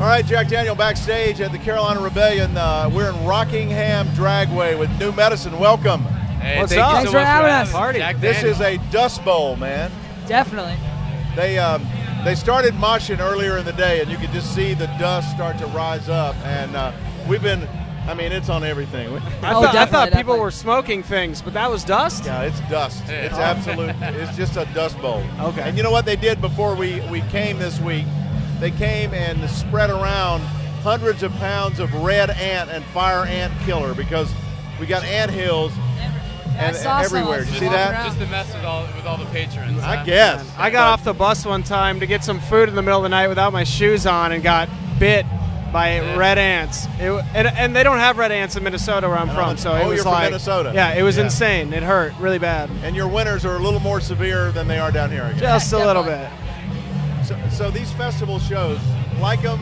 right, Jack Daniel backstage at the Carolina Rebellion. We're in Rockingham Dragway with New Medicine. Welcome. Hey, What's thank up? you Thanks so for much having us. us. Party. This is a dust bowl, man. Definitely. They started moshing earlier in the day, and you could just see the dust start to rise up. And we've been, I mean, it's on everything. I thought people were smoking things, but that was dust? Yeah, it's dust. Yeah. It's absolute. It's just a dust bowl. Okay. And you know what they did before we came this week? They came and spread around hundreds of pounds of red ant and fire ant killer because we got ant hills and everywhere. Did you see that? Just to mess with all the patrons. I guess. I got off the bus one time to get some food in the middle of the night without my shoes on and got bit by red ants. And they don't have red ants in Minnesota where I'm from, so it was you're like, from Minnesota. Yeah, it was insane. It hurt really bad. And your winters are a little more severe than they are down here, I guess. Just a little bit. So these festival shows, like them?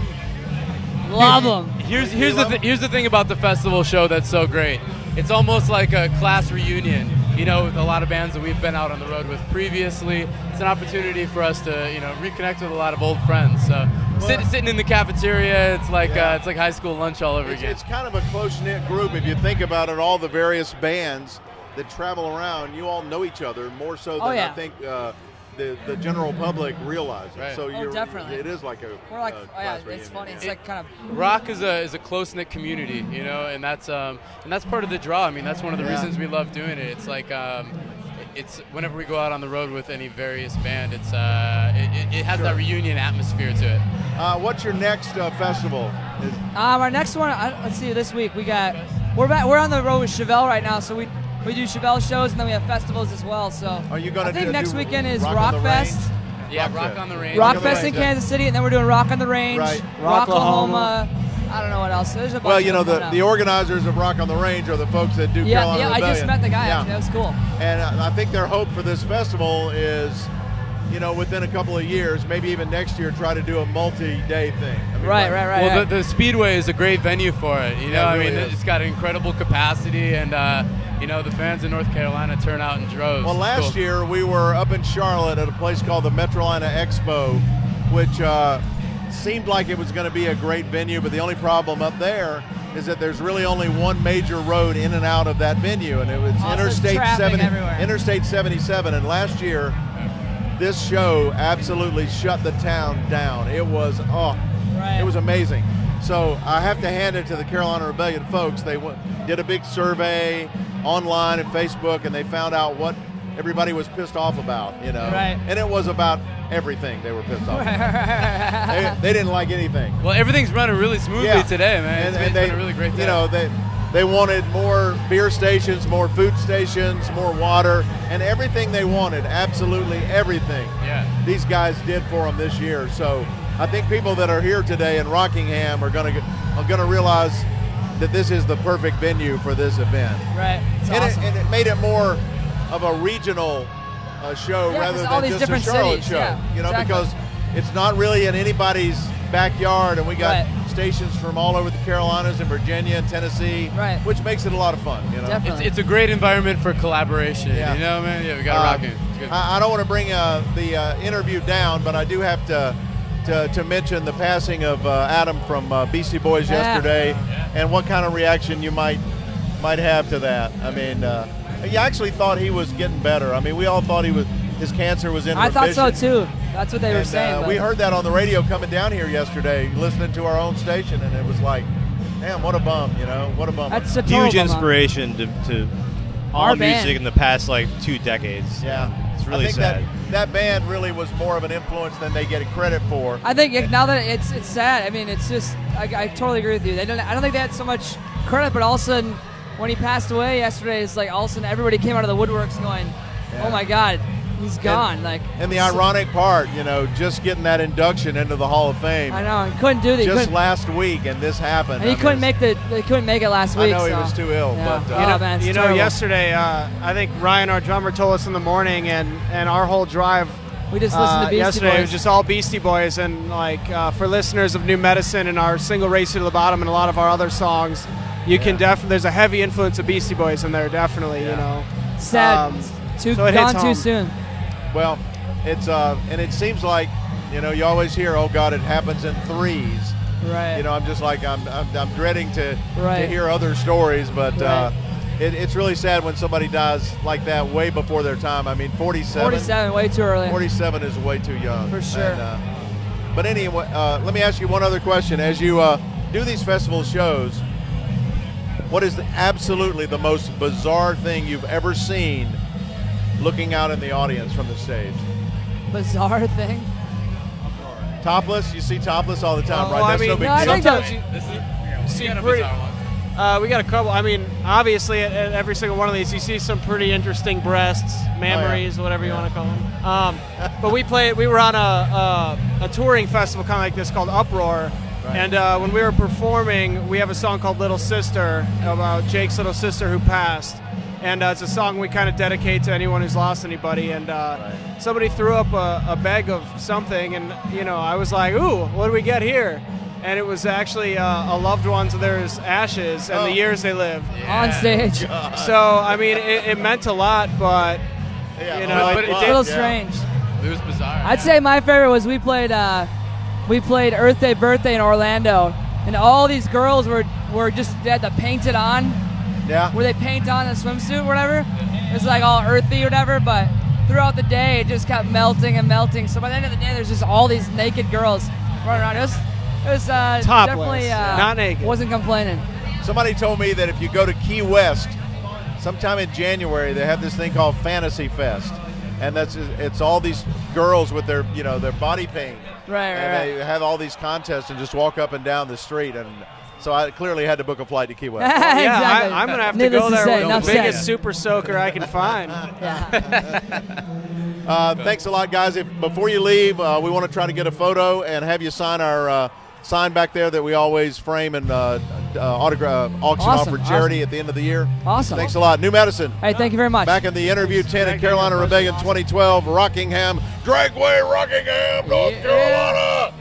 Love them. Here's the thing about the festival show that's so great. It's almost like a class reunion, you know, with a lot of bands that we've been out on the road with previously. It's an opportunity for us to, you know, reconnect with a lot of old friends. So sitting in the cafeteria, it's like high school lunch all over again. It's kind of a close-knit group. If you think about it, all the various bands that travel around, you all know each other more so than I think the general public realizes. Right. So definitely. It is like a We're class it's reunion. funny. It's like kind of Rock is a close-knit community, you know, and that's part of the draw. I mean, that's one of the reasons we love doing it. It's like it's whenever we go out on the road with any various band, it has that reunion atmosphere to it. What's your next festival? our next one. Let's see. This week we're on the road with Chevelle right now, so we do Chevelle shows and then we have festivals as well. So Are you gonna I think do next weekend is Rock on the Rockfest. Yeah, Rock on the Range. Rockfest in Kansas City, and then we're doing Rock on the Range, Right. Rocklahoma. I don't know what else. There's a bunch. Well, you know, of them the organizers of Rock on the Range are the folks that do Carolina I Rebellion. just met the guy. Yeah. Actually, that was cool. And I think their hope for this festival is, you know, within a couple of years, maybe even next year, try to do a multi-day thing. I mean, Right. Well, the Speedway is a great venue for it. You know, Yeah, it really I mean, is. it's got incredible capacity, and you know, the fans in North Carolina turn out in droves. Well, It's last cool. year we were up in Charlotte at a place called the Metrolina Expo, which seemed like it was going to be a great venue, but the only problem up there is that there's really only one major road in and out of that venue, and it was Interstate 77. And last year, this show absolutely shut the town down. It was it was amazing. So I have to hand it to the Carolina Rebellion folks. They did a big survey online and Facebook, and they found out what everybody was pissed off about, you know. Right. And it was about everything they were pissed off about. They didn't like anything. Well, everything's running really smoothly today, man. It's been a really great day. You know, they wanted more beer stations, more food stations, more water, and everything they wanted, absolutely everything. Yeah. These guys did for them this year. So I think people that are here today in Rockingham are going to realize that this is the perfect venue for this event. Right. It's awesome. And it made it more of a regional show rather 'cause all than these just a different Charlotte cities, show. yeah, You know, exactly. because it's not really in anybody's backyard, and we got stations from all over the Carolinas and Virginia and Tennessee, which makes it a lot of fun. You know, Definitely. It's a great environment for collaboration. Yeah. You know, man. Yeah, we got to rock it. It's good. I don't want to bring the interview down, but I do have to mention the passing of Adam from Beastie Boys yesterday, and what kind of reaction you might have to that. I mean, you actually thought he was getting better. I mean, we all thought his cancer was in remission. I thought so too. That's what they were saying. We heard that on the radio coming down here yesterday, listening to our own station, and it was like, damn, what a bum, you know, what a bum. That's a huge inspiration to all music in the past like 2 decades. Yeah, it's really I think sad. That band really was more of an influence than they get credit for. I think now that it's sad. I mean, it's just I totally agree with you. I don't think they had so much credit, but all of a sudden, when he passed away yesterday, it's like all of a sudden everybody came out of the woodworks going, "Oh my God, he's gone!" And the ironic part, you know, just getting that induction into the Hall of Fame. I know, he couldn't do that. Just last week, and this happened. And he couldn't make it last week. I know he so. was too ill, Yeah. but man, you know, terrible. yesterday, I think Ryan, our drummer, told us in the morning, and our whole drive. We just listened to Beastie yesterday. Boys. It was just all Beastie Boys, and like for listeners of New Medicine and our single "Race to the Bottom" and a lot of our other songs, you can there's a heavy influence of Beastie Boys in there, definitely. You know, sad, gone too soon. Well, it's and it seems like, you know, you always hear, "Oh God, it happens in threes." Right. You know, I'm just like I'm dreading to Right. hear other stories, but Right. it's really sad when somebody dies like that way before their time. I mean, 47. 47, way too early. 47 is way too young. For sure. And, but anyway, let me ask you one other question. As you do these festival shows, what is absolutely the most bizarre thing you've ever seen looking out in the audience from the stage? Bizarre thing. Topless? You see topless all the time, right? Well, That's I mean, no big no, I deal. think sometimes that- you see We got a pretty. bizarre one. We got a couple. I mean, obviously, at every single one of these, you see some pretty interesting breasts, mammaries, whatever you want to call them. But we were on a touring festival kind of like this called Uproar. Right. And when we were performing, we have a song called Little Sister about Jake's little sister who passed. And it's a song we kind of dedicate to anyone who's lost anybody. And somebody threw up a bag of something, and I was like, "Ooh, what do we get here?" And it was actually a loved one's of theirs ashes and the years they lived. On stage. So I mean, it meant a lot, but Yeah, you know, but it it A did. little strange. It was bizarre. I'd say my favorite was we played Earth Day Birthday in Orlando, and all these girls were just, they had the painted on, Yeah. where they paint on the swimsuit or whatever. It was like all earthy or whatever, but throughout the day it just kept melting and melting. So by the end of the day, there's just all these naked girls running around. It was definitely not naked. Wasn't complaining. Somebody told me that if you go to Key West, sometime in January, they have this thing called Fantasy Fest, and it's all these girls with their their body paint, Right, and right. they have all these contests and just walk up and down the street, and so I clearly had to book a flight to Key West. Yeah, Exactly. I'm gonna have to Needless go to there say, with enough the said. biggest super soaker I can find. Yeah. Thanks a lot, guys. Before you leave, we want to try to get a photo and have you sign our sign back there that we always frame and autograph auction off Awesome, for charity awesome. at the end of the year. Awesome. Thanks a lot. New Medicine. Hey, thank you very much. Back in the interview tent at Thank you. Carolina Rebellion 2012, Rockingham, Dragway, Rockingham, North Yeah. Carolina.